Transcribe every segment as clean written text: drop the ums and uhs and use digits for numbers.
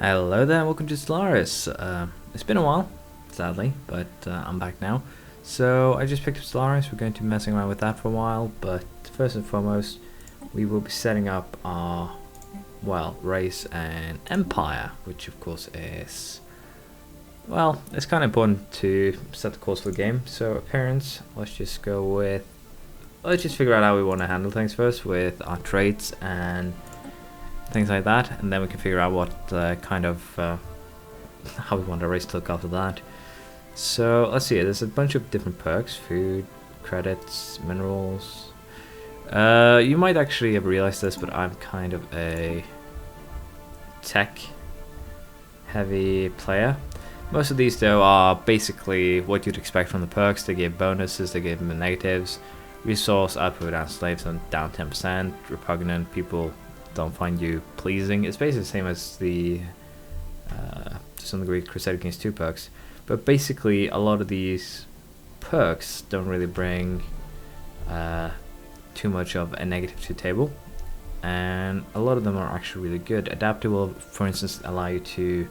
Hello there, welcome to Stellaris. It's been a while, sadly, but I'm back now. So I just picked up Stellaris. We're going to be messing around with that for a while, but first and foremost, we will be setting up our, well, race and empire, which of course is, well, it's kind of important to set the course for the game. So appearance, let's just figure out how we want to handle things first with our traits and things like that, and then we can figure out what kind of how we want our race to look after that. So let's see, there's a bunch of different perks: food, credits, minerals. You might actually have realized this, but I'm kind of a tech heavy player. Most of these though are basically what you'd expect from the perks. They give bonuses, they give negatives. Resource output and slaves on down 10%. Repugnant, people don't find you pleasing. It's basically the same as the to some degree Crusader against 2 perks, but basically a lot of these perks don't really bring too much of a negative to the table, and a lot of them are actually really good. Adaptive will, for instance, allow you to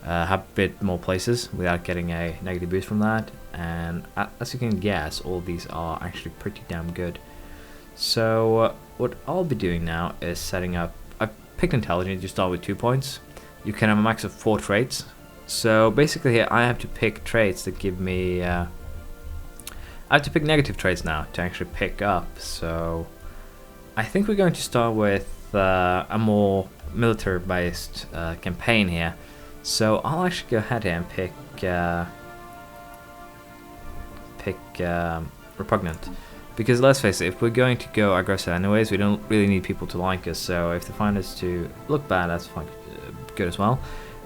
have a bit more places without getting a negative boost from that, and as you can guess, all these are actually pretty damn good. So what I'll be doing now is setting up. I picked intelligence. You start with 2 points. You can have a max of 4 traits. So basically here I have to pick traits that give me I have to pick negative traits now to actually pick up. So I think we're going to start with a more military based campaign here. So I'll actually go ahead here and pick repugnant. Because let's face it, if we're going to go aggressive anyways, we don't really need people to like us. So if they find us to look bad, that's fine, good as well.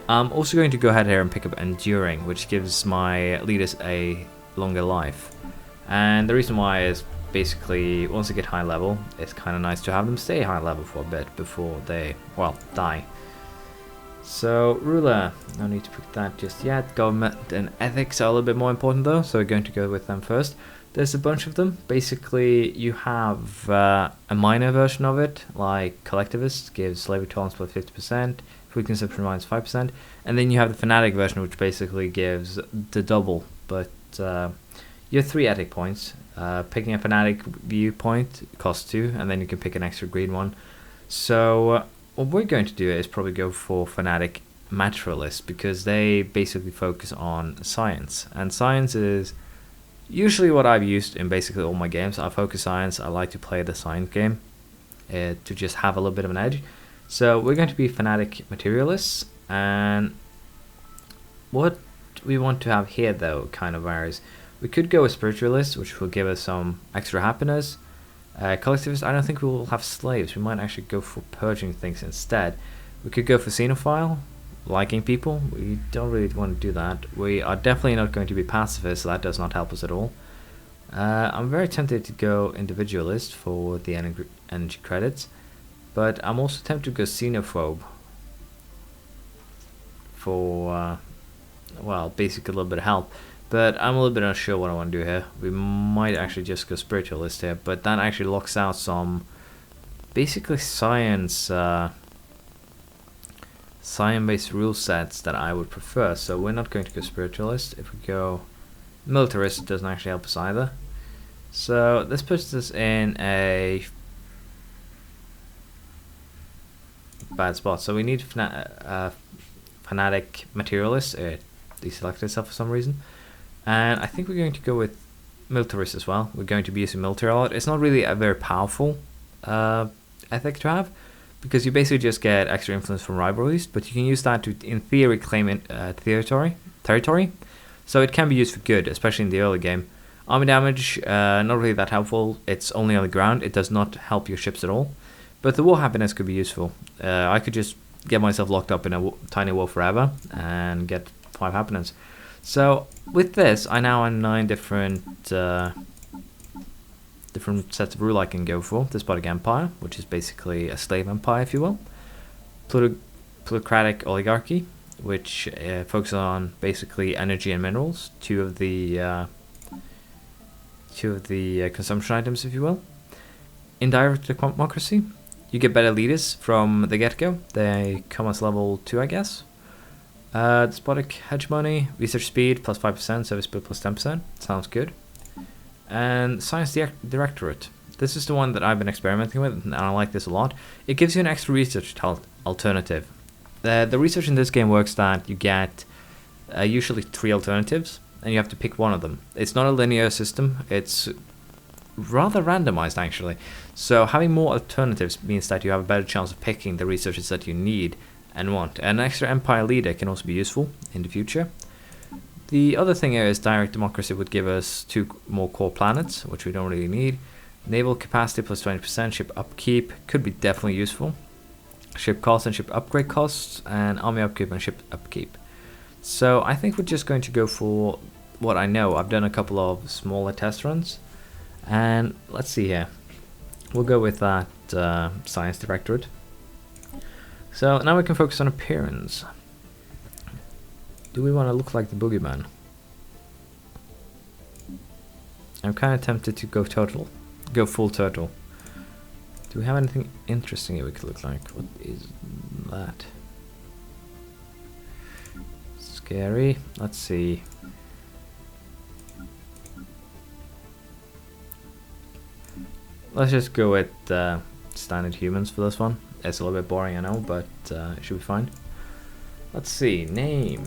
I'm also going to go ahead here and pick up enduring, which gives my leaders a longer life. And the reason why is basically once they get high level, it's kind of nice to have them stay high level for a bit before they, well, die. So ruler, no need to pick that just yet. Government and ethics are a little bit more important though, so we're going to go with them first. There's a bunch of them. Basically, you have a minor version of it, like collectivist, gives slavery tolerance plus 50%, food consumption minus 5%, and then you have the fanatic version, which basically gives the double. But you have 3 ethic points. Picking a fanatic viewpoint costs 2, and then you can pick an extra green one. So what we're going to do is probably go for fanatic materialist, because they basically focus on science, and science is usually what I've used in basically all my games. I focus science. I like to play the science game to just have a little bit of an edge. So we're going to be fanatic materialists, and what we want to have here though kind of varies. We could go with spiritualists, which will give us some extra happiness. Collectivists, I don't think we will have slaves. We might actually go for purging things instead. We could go for xenophile, liking people. We don't really want to do that. We are definitely not going to be pacifists, so that does not help us at all. I'm very tempted to go individualist for the energy credits, but I'm also tempted to go xenophobe for well, basically a little bit of help. But I'm a little bit unsure what I want to do here. We might actually just go spiritualist here, but that actually locks out some basically science-based rule sets that I would prefer. So we're not going to go spiritualist. If we go militarist, it doesn't actually help us either. So this puts us in a bad spot. So we need fanatic materialist. It deselected itself for some reason. And I think we're going to go with militarist as well. We're going to be using military a lot. It's not really a very powerful ethic to have, because you basically just get extra influence from rivalries, but you can use that to, in theory, claim territory. So it can be used for good, especially in the early game. Army damage, not really that helpful. It's only on the ground. It does not help your ships at all. But the war happiness could be useful. I could just get myself locked up in a tiny war forever and get 5 happiness. So with this, I now have 9 different sets of rule I can go for. Despotic Empire, which is basically a slave empire, if you will. Plutocratic Oligarchy, which focuses on basically energy and minerals, two of the consumption items, if you will. Indirect Democracy, you get better leaders from the get-go. They come as level 2, I guess. Despotic hegemony, research speed plus 5%, service speed plus 10%. Sounds good. And science directorate. This is the one that I've been experimenting with, and I like this a lot. It gives you an extra research alternative. The research in this game works that you get usually 3 alternatives, and you have to pick one of them. It's not a linear system, it's rather randomized actually. So having more alternatives means that you have a better chance of picking the researches that you need and want. An extra empire leader can also be useful in the future. The other thing here is direct democracy would give us 2 more core planets, which we don't really need. Naval capacity plus 20%, ship upkeep could be definitely useful. Ship costs and ship upgrade costs, and army upkeep and ship upkeep. So I think we're just going to go for what I know. I've done a couple of smaller test runs, and let's see here. We'll go with that science directorate. So now we can focus on appearance. Do we want to look like the boogeyman? I'm kind of tempted to go full turtle. Do we have anything interesting here we could look like? What is that? Scary. Let's see. Let's just go with standard humans for this one. It's a little bit boring, I know, but it should be fine. Let's see. Name.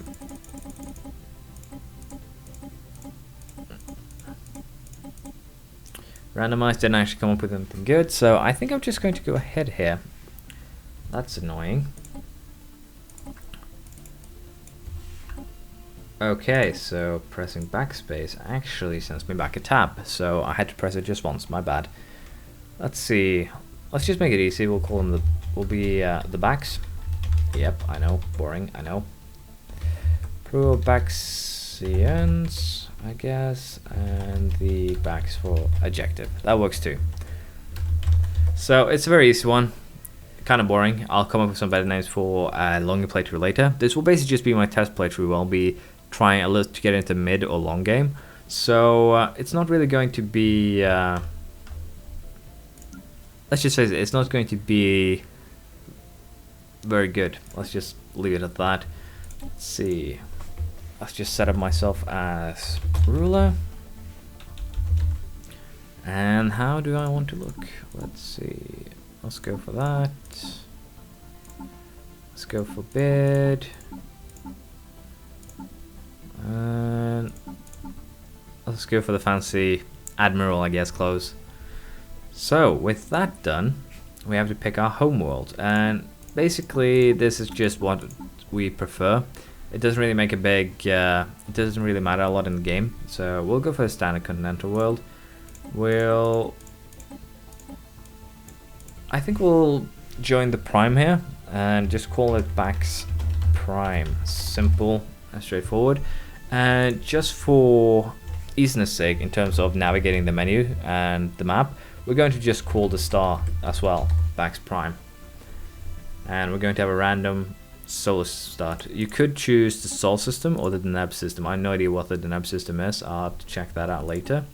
Randomized didn't actually come up with anything good, so I think I'm just going to go ahead here. That's annoying. Okay, so pressing backspace actually sends me back a tab, so I had to press it just once, my bad. Let's see. Let's just make it easy. We'll call them the backs. Yep, I know, boring, I know. Probaxians, I guess, and the backs for adjective. That works too. So it's a very easy one, kind of boring. I'll come up with some better names for a longer playthrough later. This will basically just be my test playthrough. I'll be trying a little to get into mid or long game. So it's not really going to be, let's just say it's not going to be very good. Let's just leave it at that. Let's see. Let's just set up myself as ruler. And how do I want to look? Let's see. Let's go for that. Let's go for bid. And let's go for the fancy admiral, I guess, clothes. So with that done, we have to pick our homeworld, and basically this is just what we prefer. It doesn't really make a big, it doesn't really matter a lot in the game, so we'll go for the standard continental world. I think we'll join the Prime here and just call it Bax Prime. Simple and straightforward. And just for easiness sake, in terms of navigating the menu and the map, we're going to just call the star as well, Bax Prime. And we're going to have a random solar start. You could choose the Sol system or the Deneb system. I have no idea what the Deneb system is. I'll have to check that out later.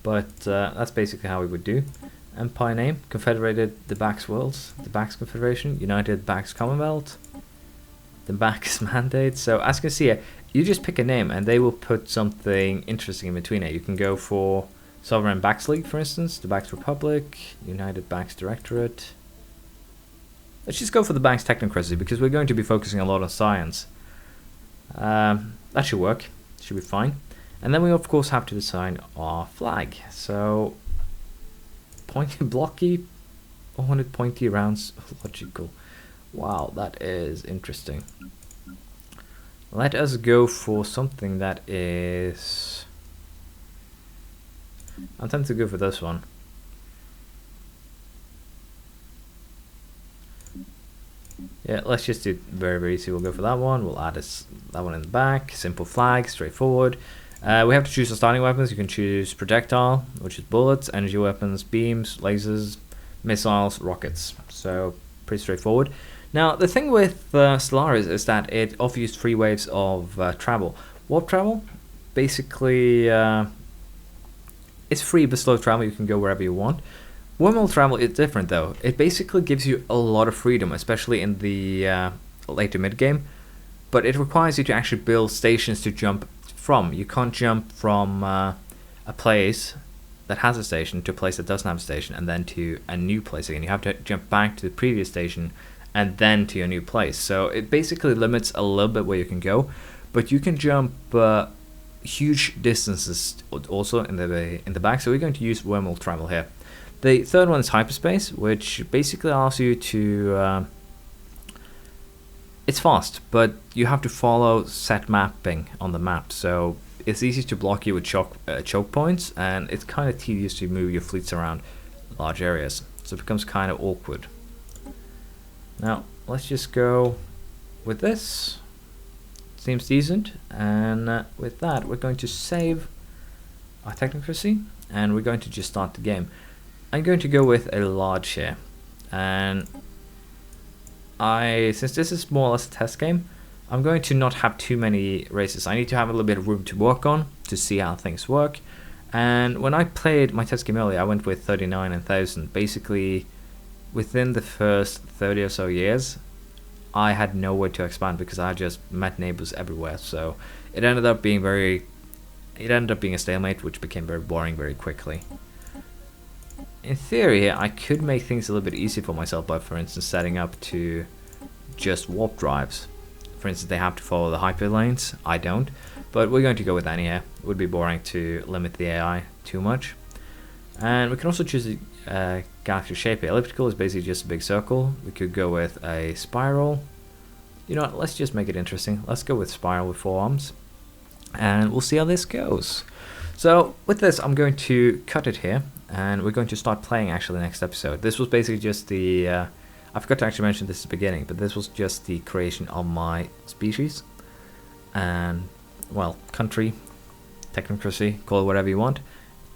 But that's basically how we would do. Empire name, Confederated the Bax Worlds, the Bax Confederation, United Bax Commonwealth, the Bax Mandate. So as you can see here, you just pick a name and they will put something interesting in between it. You can go for Sovereign Bax League, for instance, the Bax Republic, United Bax Directorate. Let's just go for the Bax Technocracy because we're going to be focusing a lot on science. That should work, should be fine. And then we of course have to design our flag. So pointy blocky, 100 pointy rounds, logical. Wow, that is interesting. Let us go for something that is... I'm tempted to go for this one. Yeah, let's just do it very, very easy. We'll go for that one. We'll add that one in the back. Simple flag, straightforward. We have to choose the starting weapons. You can choose projectile, which is bullets, energy weapons, beams, lasers, missiles, rockets. So pretty straightforward. Now the thing with Stellaris is that it offers you 3 waves of travel. Warp travel, basically, it's free but slow travel. You can go wherever you want. Wormhole travel is different though. It basically gives you a lot of freedom, especially in the later mid game. but it requires you to actually build stations to jump from. You can't jump from a place that has a station to a place that doesn't have a station and then to a new place again. You have to jump back to the previous station and then to a new place. So it basically limits a little bit where you can go, but you can jump huge distances also in the back. So we're going to use wormhole travel here. The third one is hyperspace, which basically allows you to it's fast, but you have to follow set mapping on the map. So it's easy to block you with choke points, and it's kind of tedious to move your fleets around large areas. So it becomes kind of awkward. Now, let's just go with this. Seems decent. And with that, we're going to save our Technocracy, and we're going to just start the game. I'm going to go with a large here. And since this is more or less a test game, I'm going to not have too many races. I need to have a little bit of room to work on to see how things work. And when I played my test game earlier, I went with 39 and 1000. Basically, within the first 30 or so years, I had nowhere to expand because I just met neighbors everywhere. So it ended up being a stalemate, which became very boring very quickly. In theory, I could make things a little bit easier for myself by, for instance, setting up to just warp drives. For instance, they have to follow the hyper lanes. I don't, but we're going to go with any here. It would be boring to limit the AI too much. And we can also choose a galaxy shape here. Elliptical is basically just a big circle. We could go with a spiral. You know what, let's just make it interesting. Let's go with spiral with 4 arms. And we'll see how this goes. So with this, I'm going to cut it here. And we're going to start playing actually next episode. This was basically just the... I forgot to actually mention this at the beginning, but this was just the creation of my species. And, well, country, technocracy, call it whatever you want.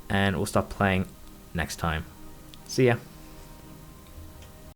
And we'll start playing next time. See ya.